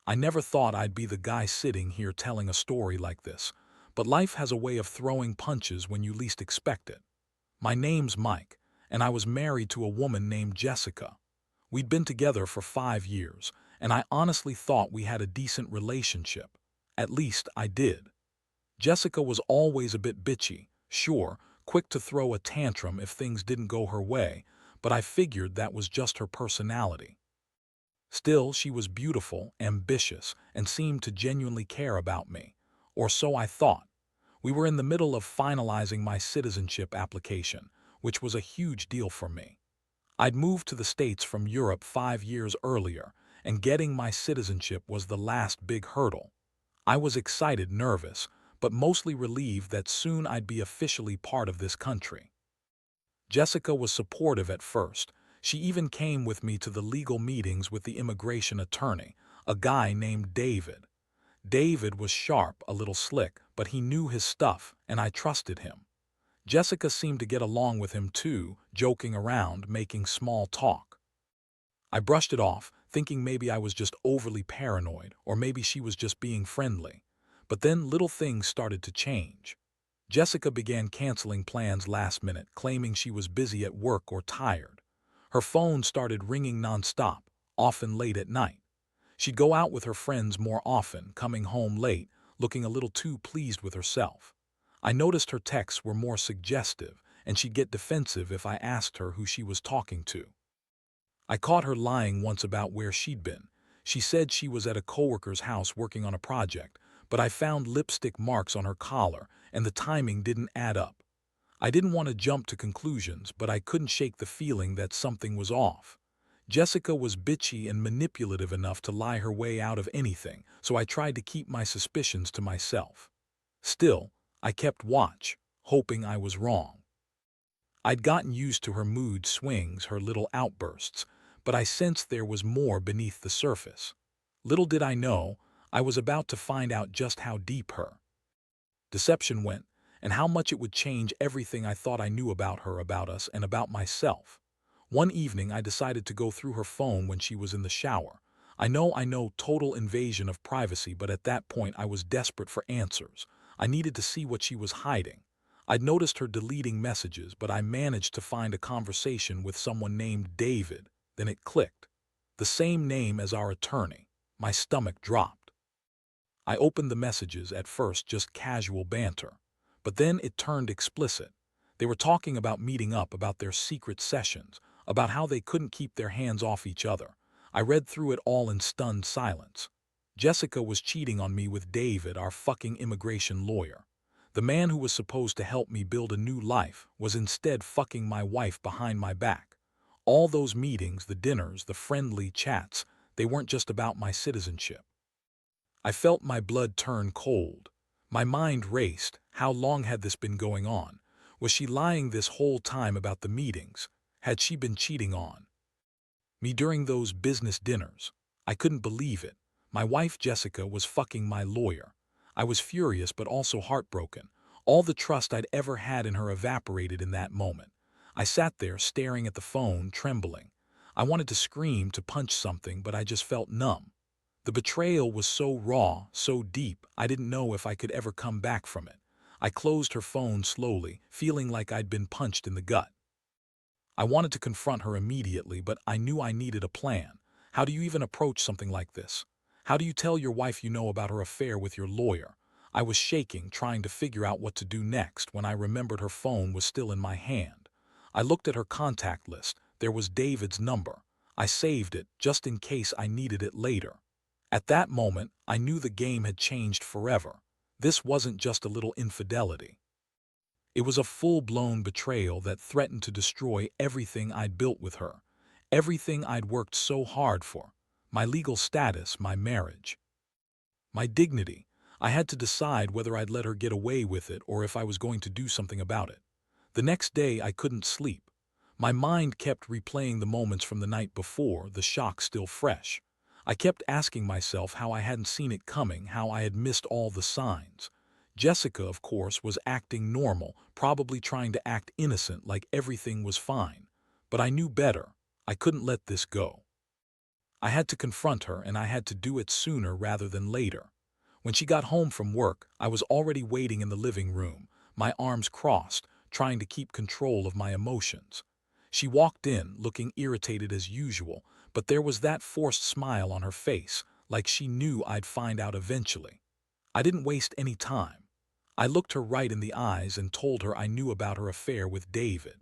I never thought I'd be the guy sitting here telling a story like this, but life has a way of throwing punches when you least expect it. My name's Mike, and I was married to a woman named Jessica. We'd been together for 5 years, and I honestly thought we had a decent relationship. At least I did. Jessica was always a bit bitchy, sure, quick to throw a tantrum if things didn't go her way, but I figured that was just her personality. Still, she was beautiful, ambitious, and seemed to genuinely care about me. Or so I thought. We were in the middle of finalizing my citizenship application, which was a huge deal for me. I'd moved to the States from Europe 5 years earlier, and getting my citizenship was the last big hurdle. I was excited, nervous, but mostly relieved that soon I'd be officially part of this country. Jessica was supportive at first. She even came with me to the legal meetings with the immigration attorney, a guy named David. David was sharp, a little slick, but he knew his stuff, and I trusted him. Jessica seemed to get along with him too, joking around, making small talk. I brushed it off, thinking maybe I was just overly paranoid, or maybe she was just being friendly. But then little things started to change. Jessica began canceling plans last minute, claiming she was busy at work or tired. Her phone started ringing nonstop, often late at night. She'd go out with her friends more often, coming home late, looking a little too pleased with herself. I noticed her texts were more suggestive, and she'd get defensive if I asked her who she was talking to. I caught her lying once about where she'd been. She said she was at a coworker's house working on a project, but I found lipstick marks on her collar, and the timing didn't add up. I didn't want to jump to conclusions, but I couldn't shake the feeling that something was off. Jessica was bitchy and manipulative enough to lie her way out of anything, so I tried to keep my suspicions to myself. Still, I kept watch, hoping I was wrong. I'd gotten used to her mood swings, her little outbursts, but I sensed there was more beneath the surface. Little did I know, I was about to find out just how deep her deception went, and how much it would change everything I thought I knew about her, about us, and about myself. One evening I decided to go through her phone when she was in the shower. I know, total invasion of privacy, but at that point I was desperate for answers. I needed to see what she was hiding. I'd noticed her deleting messages, but I managed to find a conversation with someone named David. Then it clicked. The same name as our attorney. My stomach dropped. I opened the messages, at first just casual banter. But then it turned explicit. They were talking about meeting up, about their secret sessions, about how they couldn't keep their hands off each other. I read through it all in stunned silence. Jessica was cheating on me with David, our fucking immigration lawyer. The man who was supposed to help me build a new life was instead fucking my wife behind my back. All those meetings, the dinners, the friendly chats, they weren't just about my citizenship. I felt my blood turn cold. My mind raced. How long had this been going on? Was she lying this whole time about the meetings? Had she been cheating on me during those business dinners? I couldn't believe it. My wife Jessica was fucking my lawyer. I was furious but also heartbroken. All the trust I'd ever had in her evaporated in that moment. I sat there staring at the phone, trembling. I wanted to scream, to punch something, but I just felt numb. The betrayal was so raw, so deep, I didn't know if I could ever come back from it. I closed her phone slowly, feeling like I'd been punched in the gut. I wanted to confront her immediately, but I knew I needed a plan. How do you even approach something like this? How do you tell your wife you know about her affair with your lawyer? I was shaking, trying to figure out what to do next, when I remembered her phone was still in my hand. I looked at her contact list. There was David's number. I saved it, just in case I needed it later. At that moment, I knew the game had changed forever. This wasn't just a little infidelity. It was a full-blown betrayal that threatened to destroy everything I'd built with her, everything I'd worked so hard for, my legal status, my marriage, my dignity. I had to decide whether I'd let her get away with it or if I was going to do something about it. The next day, I couldn't sleep. My mind kept replaying the moments from the night before, the shock still fresh. I kept asking myself how I hadn't seen it coming, how I had missed all the signs. Jessica, of course, was acting normal, probably trying to act innocent, like everything was fine. But I knew better. I couldn't let this go. I had to confront her, and I had to do it sooner rather than later. When she got home from work, I was already waiting in the living room, my arms crossed, trying to keep control of my emotions. She walked in, looking irritated as usual, but there was that forced smile on her face, like she knew I'd find out eventually. I didn't waste any time. I looked her right in the eyes and told her I knew about her affair with David.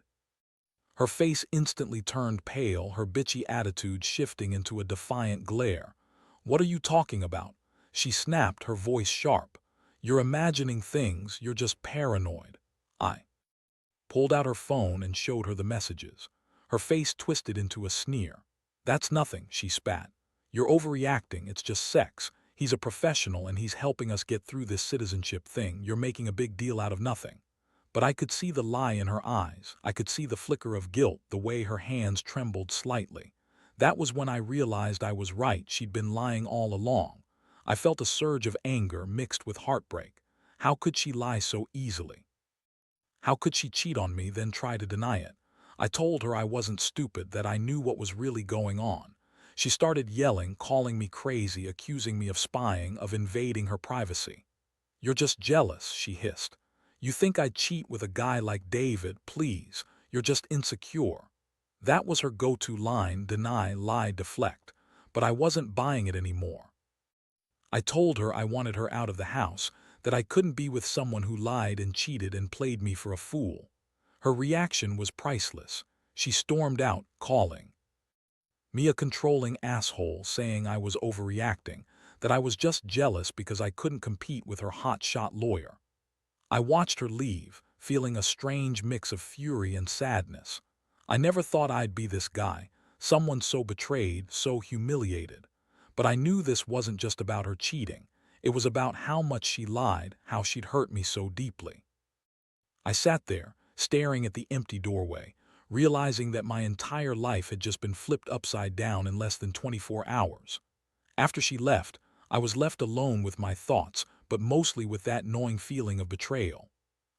Her face instantly turned pale, her bitchy attitude shifting into a defiant glare. "What are you talking about?" She snapped, her voice sharp. "You're imagining things, you're just paranoid." I pulled out her phone and showed her the messages. Her face twisted into a sneer. "That's nothing," she spat. "You're overreacting, it's just sex. He's a professional and he's helping us get through this citizenship thing. You're making a big deal out of nothing." But I could see the lie in her eyes. I could see the flicker of guilt, the way her hands trembled slightly. That was when I realized I was right. She'd been lying all along. I felt a surge of anger mixed with heartbreak. How could she lie so easily? How could she cheat on me, then try to deny it? I told her I wasn't stupid, that I knew what was really going on. She started yelling, calling me crazy, accusing me of spying, of invading her privacy. "You're just jealous," she hissed. "You think I'd cheat with a guy like David? Please, you're just insecure." That was her go-to line: deny, lie, deflect. But I wasn't buying it anymore. I told her I wanted her out of the house, that I couldn't be with someone who lied and cheated and played me for a fool. Her reaction was priceless. She stormed out, calling me a controlling asshole, saying I was overreacting, that I was just jealous because I couldn't compete with her hotshot lawyer. I watched her leave, feeling a strange mix of fury and sadness. I never thought I'd be this guy, someone so betrayed, so humiliated. But I knew this wasn't just about her cheating. It was about how much she lied, how she'd hurt me so deeply. I sat there, staring at the empty doorway, realizing that my entire life had just been flipped upside down in less than 24 hours. After she left, I was left alone with my thoughts, but mostly with that gnawing feeling of betrayal.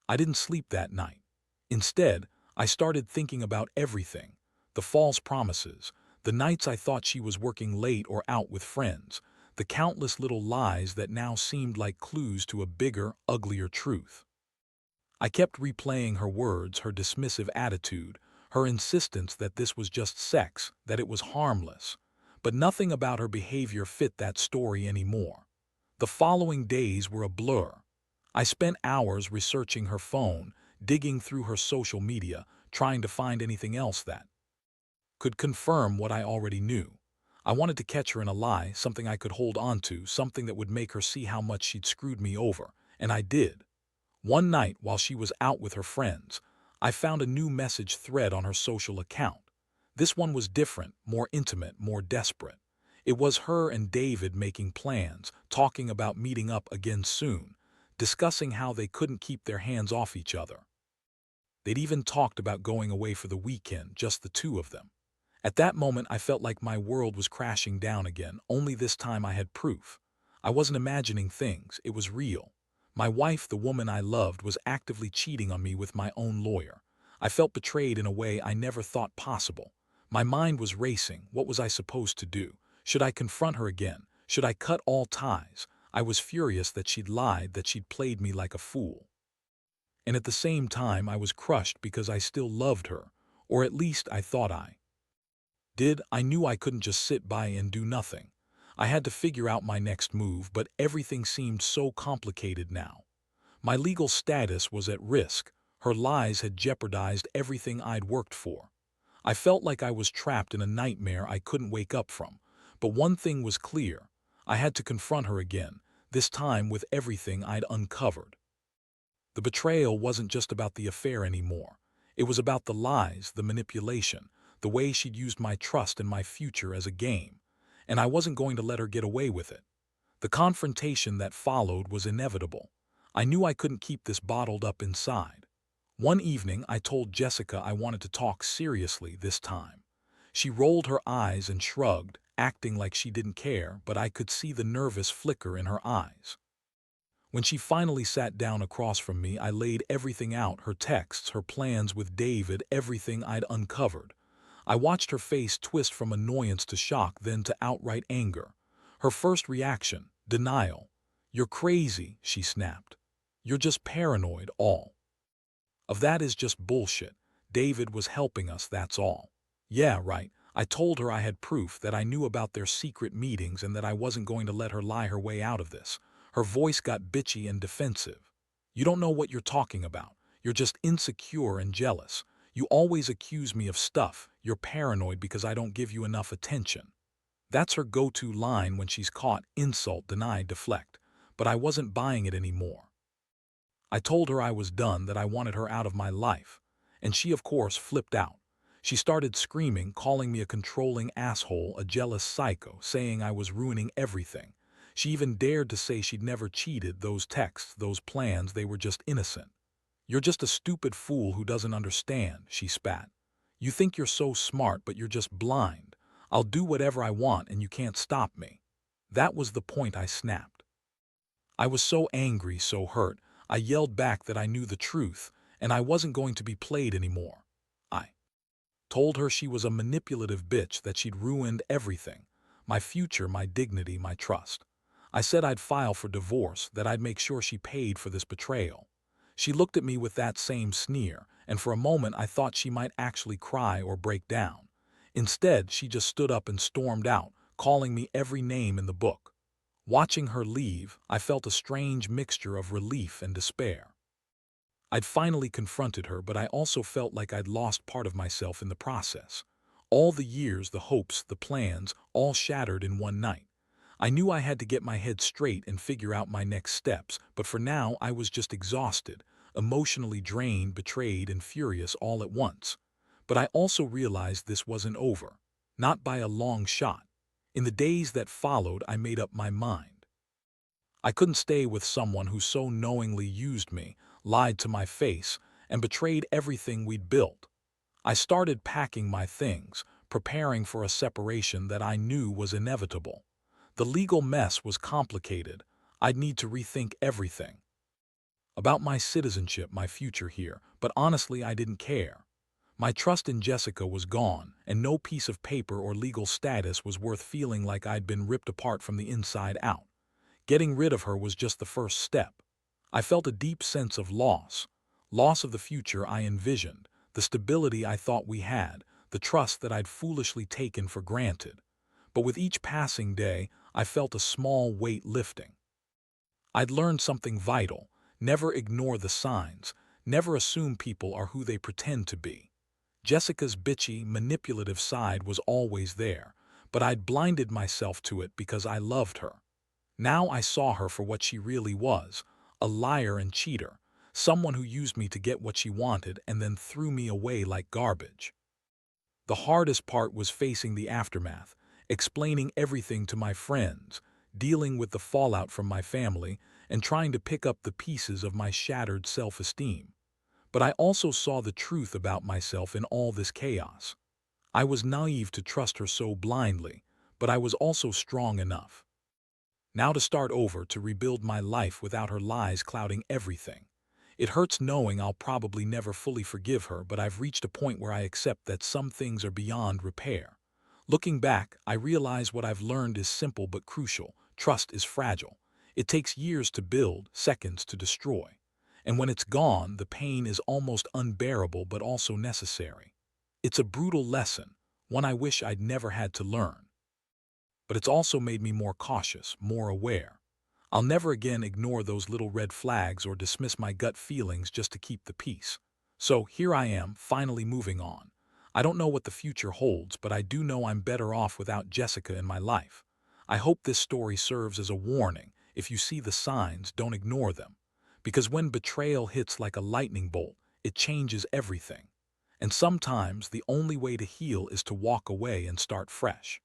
I didn't sleep that night. Instead, I started thinking about everything: the false promises, the nights I thought she was working late or out with friends, the countless little lies that now seemed like clues to a bigger, uglier truth. I kept replaying her words, her dismissive attitude, her insistence that this was just sex, that it was harmless. But nothing about her behavior fit that story anymore. The following days were a blur. I spent hours researching her phone, digging through her social media, trying to find anything else that could confirm what I already knew. I wanted to catch her in a lie, something I could hold on to, something that would make her see how much she'd screwed me over, and I did. One night, while she was out with her friends, I found a new message thread on her social account. This one was different, more intimate, more desperate. It was her and David making plans, talking about meeting up again soon, discussing how they couldn't keep their hands off each other. They'd even talked about going away for the weekend, just the two of them. At that moment, I felt like my world was crashing down again, only this time I had proof. I wasn't imagining things, it was real. My wife, the woman I loved, was actively cheating on me with my own lawyer. I felt betrayed in a way I never thought possible. My mind was racing. What was I supposed to do? Should I confront her again? Should I cut all ties? I was furious that she'd lied, that she'd played me like a fool. And at the same time, I was crushed because I still loved her, or at least I thought I did. I knew I couldn't just sit by and do nothing. I had to figure out my next move, but everything seemed so complicated now. My legal status was at risk. Her lies had jeopardized everything I'd worked for. I felt like I was trapped in a nightmare I couldn't wake up from. But one thing was clear: I had to confront her again, this time with everything I'd uncovered. The betrayal wasn't just about the affair anymore. It was about the lies, the manipulation, the way she'd used my trust and my future as a game. And I wasn't going to let her get away with it. The confrontation that followed was inevitable. I knew I couldn't keep this bottled up inside. One evening, I told Jessica I wanted to talk seriously this time. She rolled her eyes and shrugged, acting like she didn't care, but I could see the nervous flicker in her eyes. When she finally sat down across from me, I laid everything out: her texts, her plans with David, everything I'd uncovered. I watched her face twist from annoyance to shock, then to outright anger. Her first reaction, denial. "You're crazy," she snapped. "You're just paranoid, all of that is just bullshit. David was helping us, that's all." "Yeah, right." I told her I had proof, that I knew about their secret meetings and that I wasn't going to let her lie her way out of this. Her voice got bitchy and defensive. "You don't know what you're talking about. You're just insecure and jealous. You always accuse me of stuff. You're paranoid because I don't give you enough attention." That's her go-to line when she's caught. Insult, deny, deflect. But I wasn't buying it anymore. I told her I was done, that I wanted her out of my life. And she, of course, flipped out. She started screaming, calling me a controlling asshole, a jealous psycho, saying I was ruining everything. She even dared to say she'd never cheated. Those texts, those plans, they were just innocent. "You're just a stupid fool who doesn't understand," she spat. "You think you're so smart, but you're just blind. I'll do whatever I want and you can't stop me." That was the point, I snapped. I was so angry, so hurt. I yelled back that I knew the truth, and I wasn't going to be played anymore. I told her she was a manipulative bitch, that she'd ruined everything. My future, my dignity, my trust. I said I'd file for divorce, that I'd make sure she paid for this betrayal. She looked at me with that same sneer, and for a moment I thought she might actually cry or break down. Instead, she just stood up and stormed out, calling me every name in the book. Watching her leave, I felt a strange mixture of relief and despair. I'd finally confronted her, but I also felt like I'd lost part of myself in the process. All the years, the hopes, the plans, all shattered in one night. I knew I had to get my head straight and figure out my next steps, but for now I was just exhausted, emotionally drained, betrayed, and furious all at once. But I also realized this wasn't over. Not by a long shot. In the days that followed, I made up my mind. I couldn't stay with someone who so knowingly used me, lied to my face, and betrayed everything we'd built. I started packing my things, preparing for a separation that I knew was inevitable. The legal mess was complicated. I'd need to rethink everything. About my citizenship, my future here, but honestly I didn't care. My trust in Jessica was gone, and no piece of paper or legal status was worth feeling like I'd been ripped apart from the inside out. Getting rid of her was just the first step. I felt a deep sense of loss. Loss of the future I envisioned, the stability I thought we had, the trust that I'd foolishly taken for granted. But with each passing day, I felt a small weight lifting. I'd learned something vital: never ignore the signs, never assume people are who they pretend to be. Jessica's bitchy, manipulative side was always there, but I'd blinded myself to it because I loved her. Now I saw her for what she really was: a liar and cheater, someone who used me to get what she wanted and then threw me away like garbage. The hardest part was facing the aftermath, explaining everything to my friends, dealing with the fallout from my family, and trying to pick up the pieces of my shattered self-esteem. But I also saw the truth about myself in all this chaos. I was naive to trust her so blindly, but I was also strong enough. Now to start over, to rebuild my life without her lies clouding everything. It hurts knowing I'll probably never fully forgive her, but I've reached a point where I accept that some things are beyond repair. Looking back, I realize what I've learned is simple but crucial. Trust is fragile. It takes years to build, seconds to destroy. And when it's gone, the pain is almost unbearable but also necessary. It's a brutal lesson, one I wish I'd never had to learn. But it's also made me more cautious, more aware. I'll never again ignore those little red flags or dismiss my gut feelings just to keep the peace. So here I am, finally moving on. I don't know what the future holds, but I do know I'm better off without Jessica in my life. I hope this story serves as a warning. If you see the signs, don't ignore them. Because when betrayal hits like a lightning bolt, it changes everything. And sometimes the only way to heal is to walk away and start fresh.